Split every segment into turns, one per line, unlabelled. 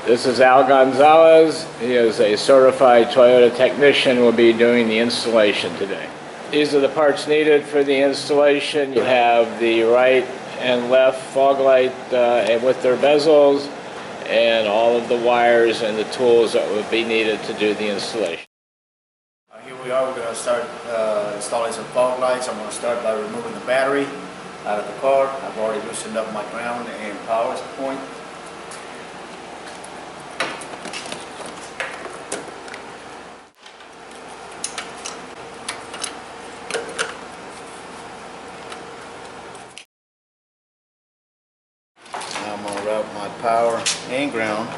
This is Al Gonzalez. He is a certified Toyota technician. Will be doing the installation today. These are the parts needed for the installation. You have the right and left fog light with their bezels, and all of the wires and the tools that would be needed to do the installation.
Here we are. We're going to start installing some fog lights. I'm going to start by removing the battery out of the car. I've already loosened up my ground and power point. Now I'm going to route my power and ground.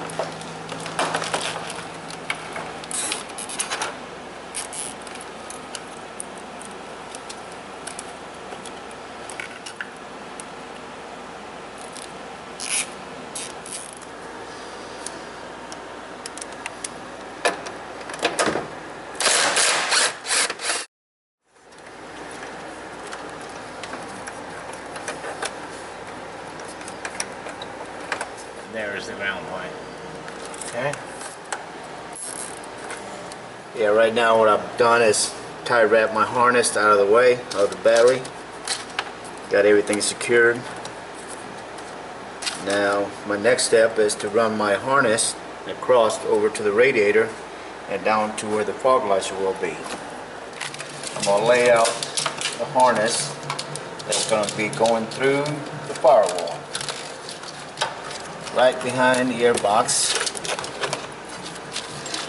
There's the ground point.
Okay. Yeah, right now what I've done is tie wrap my harness out of the way of the battery. Got everything secured. Now my next step is to run my harness across over to the radiator and down to where the fog lights will be. I'm going to lay out the harness that's going to be going through the firewall. Right behind the airbox,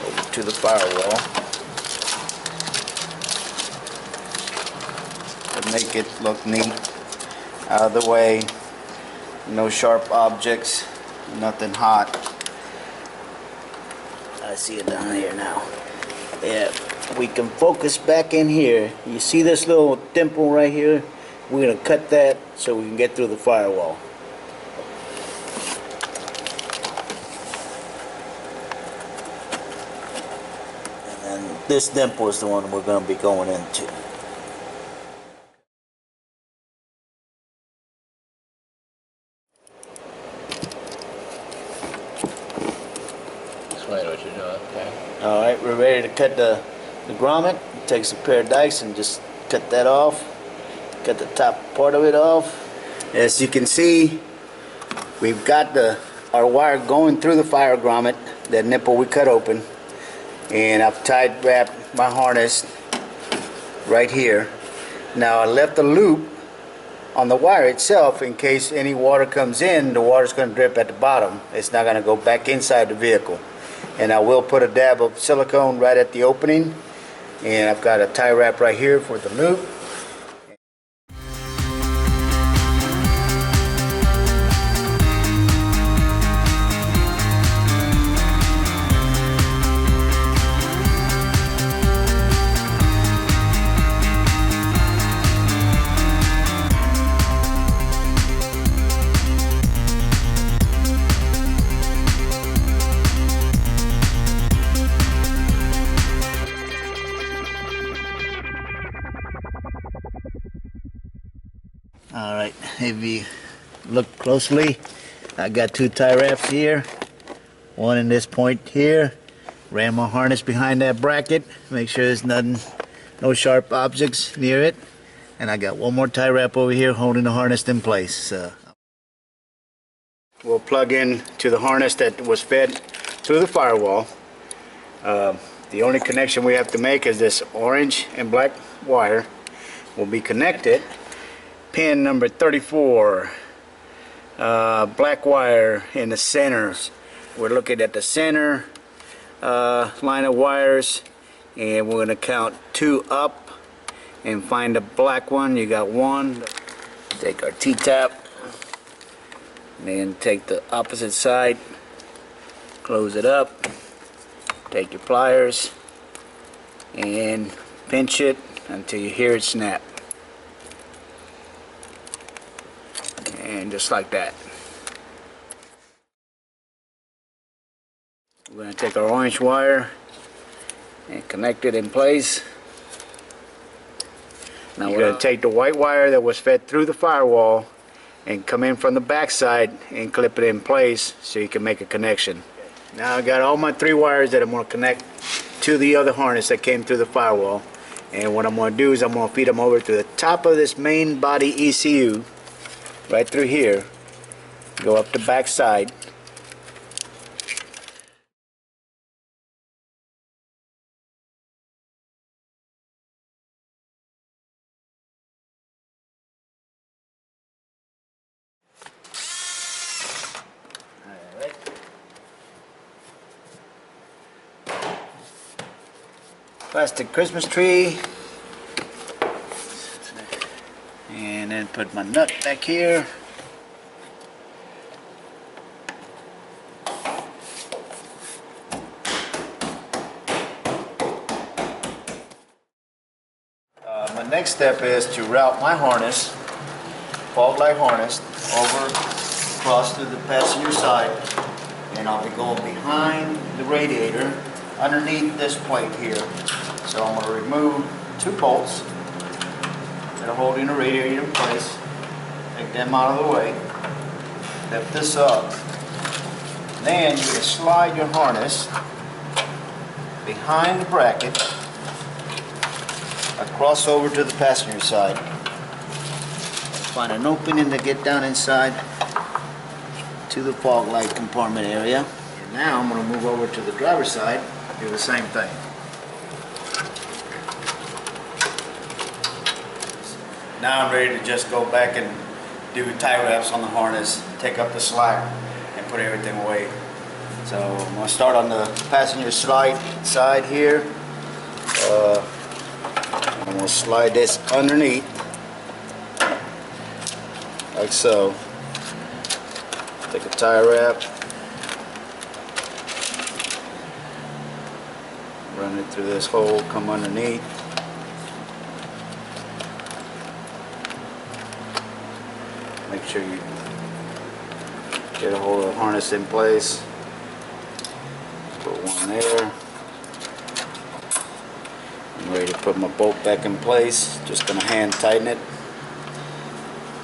over to the firewall, to make it look neat, out of the way, no sharp objects, nothing hot. I see it down here now. Yeah, we can focus back in here. You see this little dimple right here? We're going to cut that so we can get through the firewall. This dimple is the one we're going to be going into.
Explain what you're doing, okay?
Alright, we're ready to cut the grommet. Take some pair of dikes and just cut that off. Cut the top part of it off. As you can see, we've got our wire going through the fire grommet, that nipple we cut open. And I've tied wrapped my harness right here. Now I left a loop on the wire itself in case any water comes in. The water's going to drip at the bottom. It's not going to go back inside the vehicle. And I will put a dab of silicone right at the opening. And I've got a tie wrap right here for the loop. Alright, if you look closely, I got two tie wraps here. One in this point here. Ran my harness behind that bracket. Make sure there's nothing, no sharp objects near it. And I got one more tie wrap over here holding the harness in place. We'll plug in to the harness that was fed through the firewall. The only connection we have to make is this orange and black wire will be connected. Pin number 34, black wire in the center. We're looking at the center line of wires, and we're going to count 2 up and find the black one. You got 1. Take our T-tap, and then take the opposite side, close it up, take your pliers, and pinch it until you hear it snap. And just like that. We're going to take our orange wire and connect it in place. Now we're going to take the white wire that was fed through the firewall and come in from the back side and clip it in place so you can make a connection. Now I got all my 3 wires that I'm going to connect to the other harness that came through the firewall. And what I'm going to do is I'm going to feed them over to the top of this main body ECU, right through here, go up the back side. Alright. Plastic Christmas tree. And then put my nut back here. My next step is to route my harness, fog light harness, over across to the passenger side, and I'll be going behind the radiator underneath this plate here. So I'm going to remove 2 bolts that are holding the radiator in place, take them out of the way, lift this up, then you can slide your harness behind the bracket across over to the passenger side. Find an opening to get down inside to the fog light compartment area. And now I'm going to move over to the driver's side, do the same thing. Now I'm ready to just go back and do tie wraps on the harness, take up the slack, and put everything away. So I'm going to start on the passenger side here. I'm going to slide this underneath, like so. Take a tie wrap, run it through this hole, come underneath. Make sure you get a hold of the harness in place. Put one there. I'm ready to put my bolt back in place. Just gonna hand tighten it.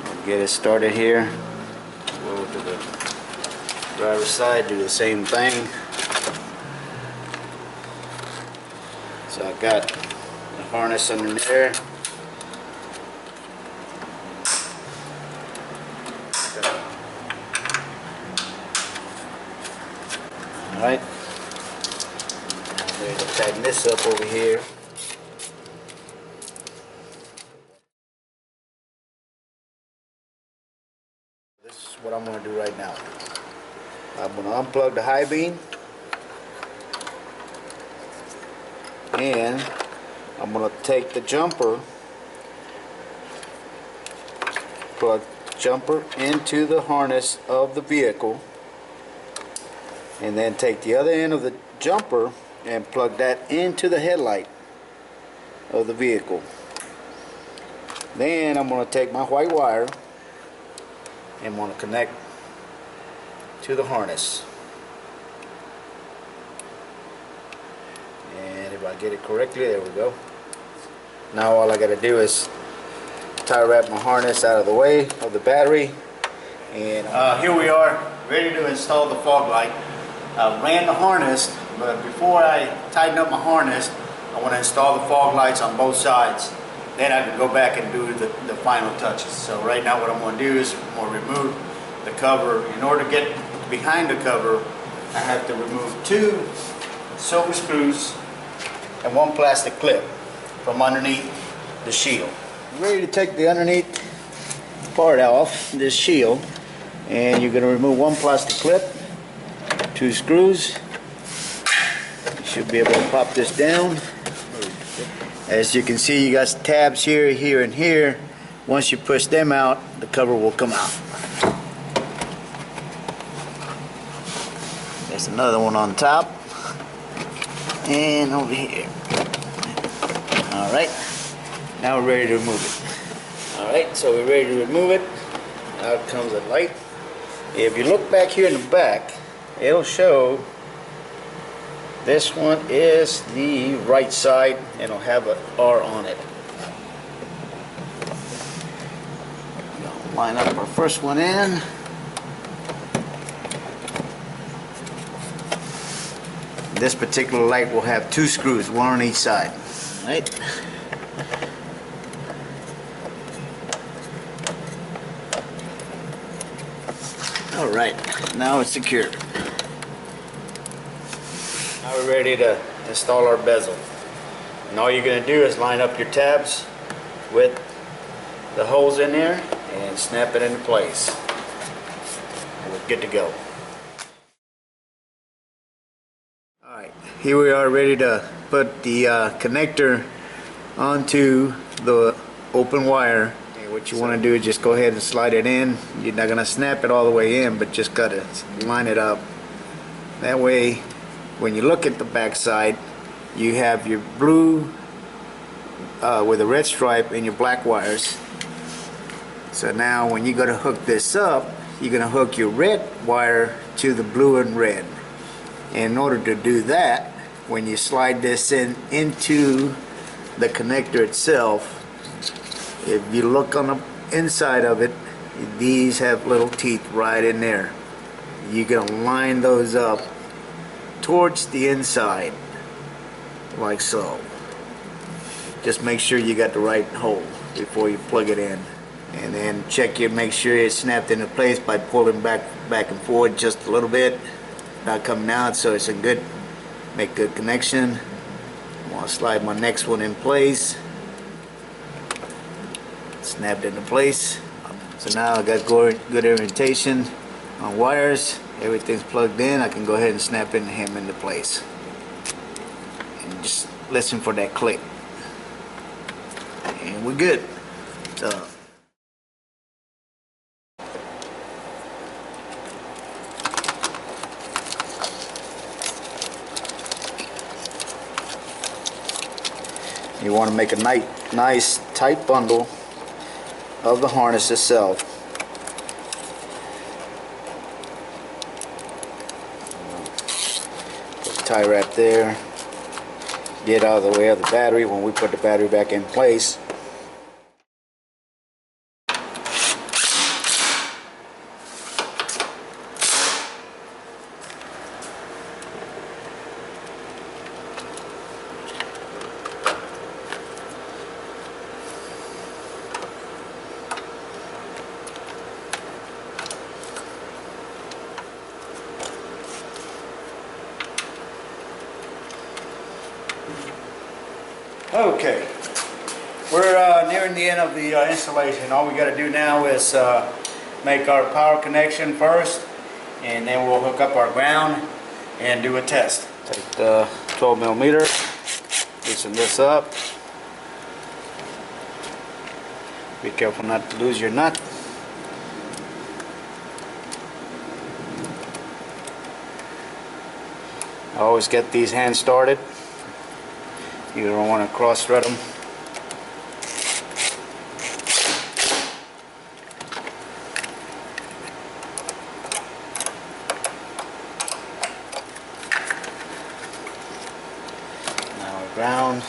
I'll get it started here. Go over to the driver's side, do the same thing. So I got the harness under there. Alright, I'm ready to tighten this up over here. This is what I'm going to do right now. I'm going to unplug the high beam, and I'm going to take the jumper, plug jumper into the harness of the vehicle, and then take the other end of the jumper and plug that into the headlight of the vehicle. Then I'm going to take my white wire and I'm going to connect to the harness. And if I get it correctly, there we go. Now all I got to do is tie wrap my harness out of the way of the battery. And here we are, ready to install the fog light. I ran the harness, but before I tighten up my harness, I want to install the fog lights on both sides. Then I can go back and do the final touches. So right now what I'm going to do is I'm going to remove the cover. In order to get behind the cover, I have to remove 2 silver screws and 1 plastic clip from underneath the shield. I'm ready to take the underneath part off this shield, and you're going to remove 1 plastic clip, 2 screws. You should be able to pop this down. As you can see, you got tabs here, here, and here. Once you push them out, the cover will come out. There's another one on top and over here. Alright, now we're ready to remove it. Alright, so we're ready to remove it. Out comes the light. If you look back here in the back, it'll show this one is the right side and it'll have an R on it. We'll line up our first one in. This particular light will have 2 screws, one on each side. Right? All right, now it's secured. Now we're ready to install our bezel. And all you're going to do is line up your tabs with the holes in there and snap it into place. And we're good to go. Alright, here we are ready to put the connector onto the open wire. And what you want to do is just go ahead and slide it in. You're not going to snap it all the way in, but just got to line it up. That way, when you look at the back side, you have your blue with a red stripe and your black wires. So now when you go to hook this up, you're going to hook your red wire to the blue and red. And in order to do that, when you slide this into the connector itself, if you look on the inside of it, these have little teeth right in there. You're going to line those up towards the inside, like so. Just make sure you got the right hole before you plug it in, and then make sure it's snapped into place by pulling back and forward just a little bit, not coming out, so it's make good connection. I'm gonna slide my next one in place, snapped into place. So now I got good orientation on wires. Everything's plugged in. I can go ahead and snap him into place. And just listen for that click. And we're good. So, you want to make a nice tight bundle of the harness itself. Tie wrap there, get out of the way of the battery when we put the battery back in place. Okay, we're nearing the end of the installation. All we got to do now is make our power connection first, and then we'll hook up our ground and do a test. Take the 12 millimeter, loosen this up. Be careful not to lose your nut. I always get these hands started. You don't want to cross thread them. Now our ground.